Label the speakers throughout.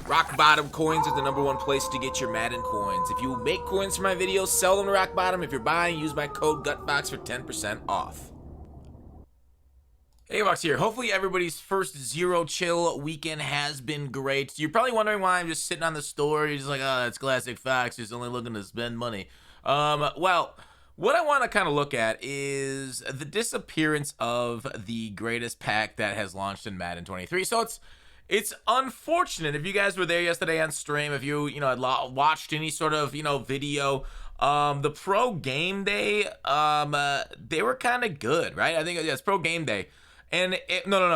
Speaker 1: Rock Bottom Coins are the #1 place to get your Madden coins. If you make coins for my videos, sell them to Rock Bottom. If you're buying, use my code GUTBOX for 10% off. Hey, Box here. Hopefully everybody's first Zero Chill weekend has been great. You're probably wondering why I'm just sitting on the store. You're just like, oh, that's classic Fox. Just only looking to spend money. Well, what I want to kind of look at is the disappearance of the greatest pack that has launched in Madden 23. So it's unfortunate. If you guys were there yesterday on stream, if you had watched any sort of video, the Pro Game Day, they were kind of good, right? I think it's Pro Game Day, and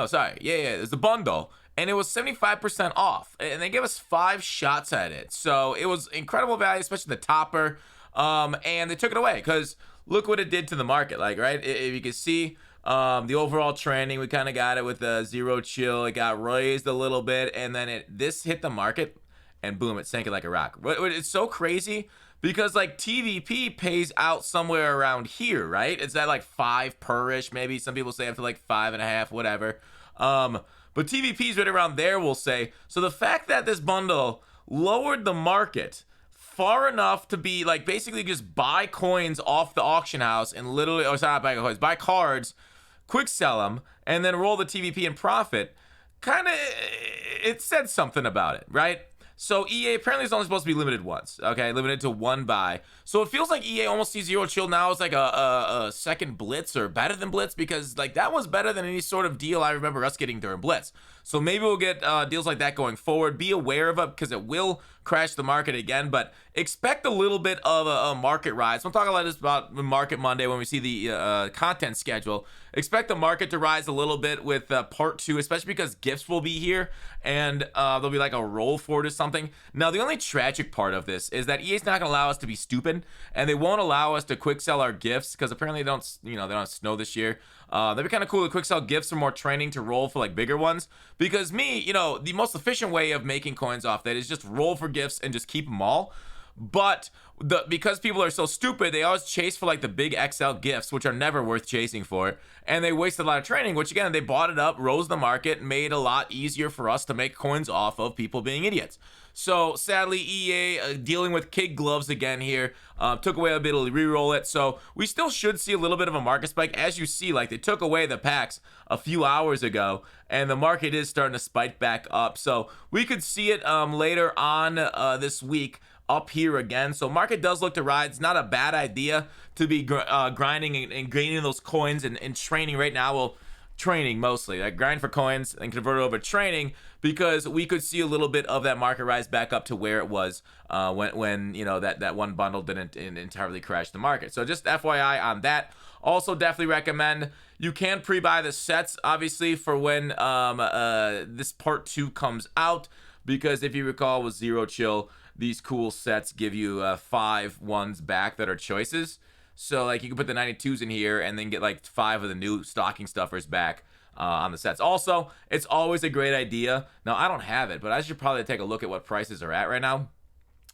Speaker 1: sorry, yeah, it's the bundle, and it was 75% off, and they gave us 5 shots at it, so it was incredible value, especially the topper, and they took it away because look what it did to the market, like, right? If you can see. The overall trending, we kind of got it with the Zero Chill. It got raised a little bit, and then this hit the market, and boom, it sank it like a rock. It's so crazy because like TVP pays out somewhere around here, right? It's at like 5 per-ish, maybe. Some people say up to like 5.5, whatever. But TVP's right around there, we'll say. So the fact that this bundle lowered the market far enough to be like basically just buy coins off the auction house and literally, or sorry, not buy coins, buy cards, quick sell them, and then roll the TVP and profit, kind of, it said something about it, right? So EA apparently is only supposed to be limited once, okay? Limited to 1 buy. So it feels like EA almost sees Zero Chill now as like a second Blitz or better than Blitz, because like that was better than any sort of deal I remember us getting during Blitz. So maybe we'll get deals like that going forward. Be aware of it because it will crash the market again, but expect a little bit of a market rise. We'll talk a lot about Market Monday when we see the content schedule. Expect the market to rise a little bit with part 2, especially because gifts will be here and there'll be like a roll forward or something. Now, the only tragic part of this is that EA's not going to allow us to be stupid, and they won't allow us to quick sell our gifts because apparently they don't have snow this year. That'd be kind of cool to quick sell gifts for more training to roll for like bigger ones. Because the most efficient way of making coins off that is just roll for gifts and just keep them all. But because people are so stupid, they always chase for like the big XL gifts, which are never worth chasing for, and they wasted a lot of training, which again, they bought it up, rose the market, made it a lot easier for us to make coins off of people being idiots. So sadly, EA dealing with kid gloves again here, took away a bit of re-roll it. So we still should see a little bit of a market spike. As you see, like they took away the packs a few hours ago, and the market is starting to spike back up. So we could see it later on this week up here again. So market does look to rise. It's not a bad idea to be grinding and gaining those coins and training right now. Well, training mostly, like grind for coins and convert it over to training, because we could see a little bit of that market rise back up to where it was when that one bundle didn't entirely crash the market. So just FYI on that. Also, definitely recommend you can pre-buy the sets, obviously, for when this part 2 comes out, because if you recall with Zero Chill, these cool sets give you 5 ones back that are choices. So like you can put the 92s in here and then get like 5 of the new stocking stuffers back on the sets. Also, it's always a great idea. Now, I don't have it, but I should probably take a look at what prices are at right now.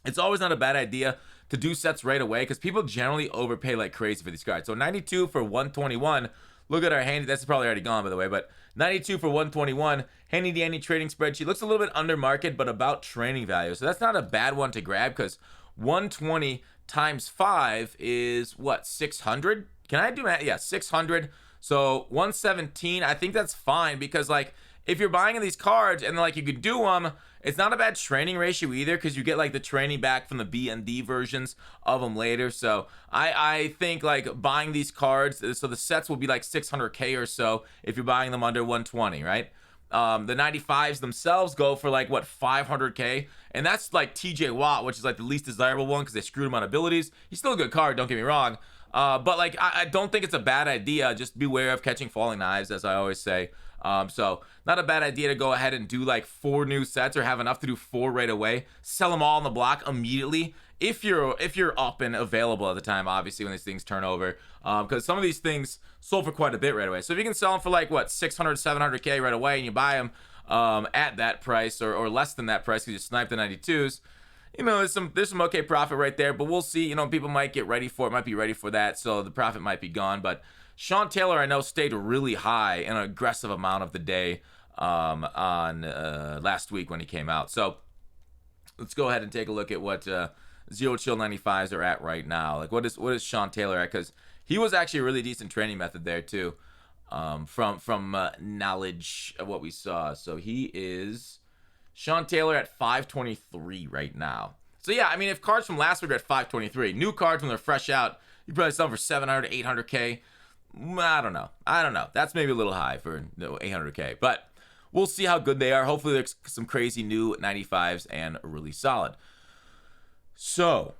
Speaker 1: It's always not a bad idea to do sets right away because people generally overpay like crazy for these cards. So 92 for 121. Look at our handy. That's probably already gone, by the way, but 92 for 121. Handy dandy trading spreadsheet. Looks a little bit under market, but about training value. So that's not a bad one to grab because 120 times 5 is what, 600? Can I do that? Yeah, 600. So 117, I think that's fine because like if you're buying these cards and like you could do them, it's not a bad training ratio either because you get like the training back from the B and D versions of them later. So I think like buying these cards, so the sets will be like 600k or so if you're buying them under 120, right? The 95s themselves go for like what, 500k, and that's like TJ Watt, which is like the least desirable one because they screwed him on abilities. He's still a good card, don't get me wrong, but like I don't think it's a bad idea. Just beware of catching falling knives, as I always say. So not a bad idea to go ahead and do like 4 new sets or have enough to do 4 right away. Sell them all on the block immediately if you're up and available at the time, obviously, when these things turn over, because some of these things sold for quite a bit right away. So if you can sell them for like what, 600, 700k right away, and you buy them at that price or less than that price because you sniped the 92s, there's some okay profit right there. But we'll see. People might get ready for it, might be ready for that, so the profit might be gone. But Sean Taylor, I know, stayed really high in an aggressive amount of the day on last week when he came out. So let's go ahead and take a look at what Zero Chill 95s are at right now. Like, what is Sean Taylor at? Because he was actually a really decent training method there too, from knowledge of what we saw. So he is Sean Taylor at 523 right now. So yeah, I mean, if cards from last week are at 523, new cards when they're fresh out, you probably sell them for 700 to 800K. I don't know. That's maybe a little high for 800K, but we'll see how good they are. Hopefully there's some crazy new 95s and really solid. So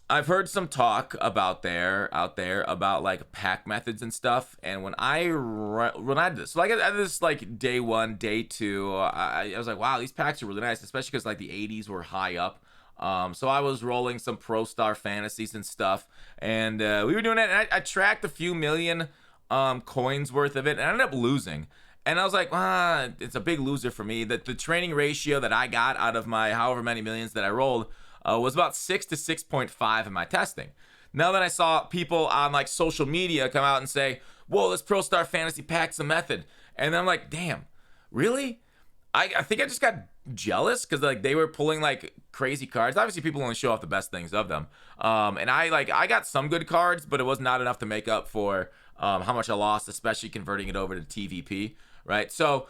Speaker 1: I've heard some talk out there about like pack methods and stuff. And when I did this, so like I did this like day 1, day 2, I was like, wow, these packs are really nice, especially because like the 80s were high up. So I was rolling some Pro Star Fantasies and stuff, and we were doing it, and I tracked a few million coins worth of it, and I ended up losing. And I was like, it's a big loser for me. That the training ratio that I got out of my however many millions that I rolled was about 6 to 6.5 in my testing. Now that I saw people on like social media come out and say, whoa, this Pro Star Fantasy pack's a method, and then I'm like, damn, really? I think I just got jealous because like they were pulling like crazy cards. Obviously, people only show off the best things of them. And I got some good cards, but it was not enough to make up for how much I lost, especially converting it over to TVP, right? So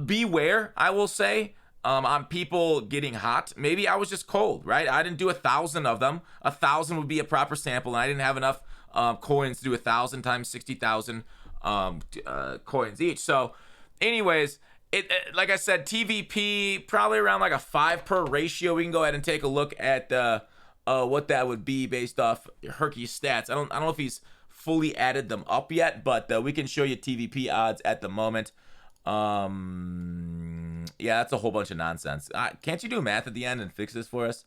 Speaker 1: beware, I will say, on people getting hot. Maybe I was just cold, right? I didn't do 1,000 of them. 1,000 would be a proper sample, and I didn't have enough coins to do 1,000 times 60,000 coins each. So, anyways. Like I said, TVP probably around like a 5 per ratio. We can go ahead and take a look at what that would be based off Herky's stats. I don't know if he's fully added them up yet, but we can show you TVP odds at the moment. Yeah, that's a whole bunch of nonsense. Can't you do math at the end and fix this for us,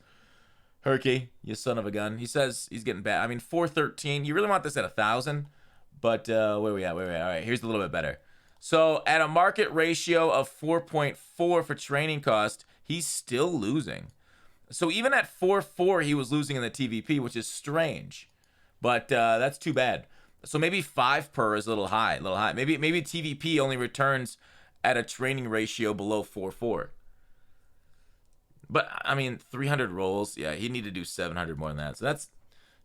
Speaker 1: Herky? You son of a gun. He says he's getting bad. I mean, 413. You really want this at 1,000? But where we at? All right, here's a little bit better. So at a market ratio of 4.4 for training cost, he's still losing. So even at 4.4, he was losing in the TVP, which is strange. But that's too bad. So maybe 5 per is a little high. Maybe TVP only returns at a training ratio below 4.4. But I mean, 300 rolls. Yeah, he'd need to do 700 more than that. So that's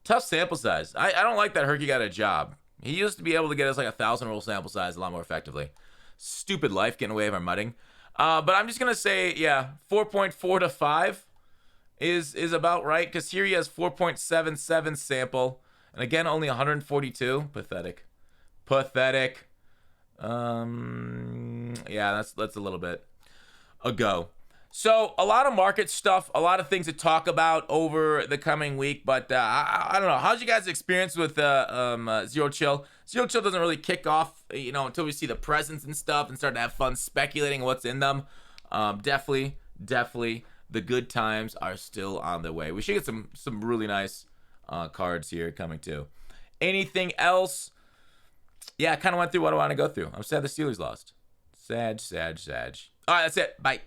Speaker 1: tough sample size. I don't like that Herky got a job. He used to be able to get us like 1,000 roll sample size a lot more effectively. Stupid life getting away with our mudding. But I'm just going to say, yeah, 4.4 to 5 is about right. Because here he has 4.77 sample. And again, only 142. Pathetic. Yeah, that's a little bit ago. So a lot of market stuff, a lot of things to talk about over the coming week, but I don't know. How's you guys' experience with Zero Chill? Zero Chill doesn't really kick off, until we see the presents and stuff and start to have fun speculating what's in them. Definitely, the good times are still on their way. We should get some really nice cards here coming too. Anything else? Yeah, I kind of went through what I want to go through. I'm sad the Steelers lost. Sad. All right, that's it. Bye.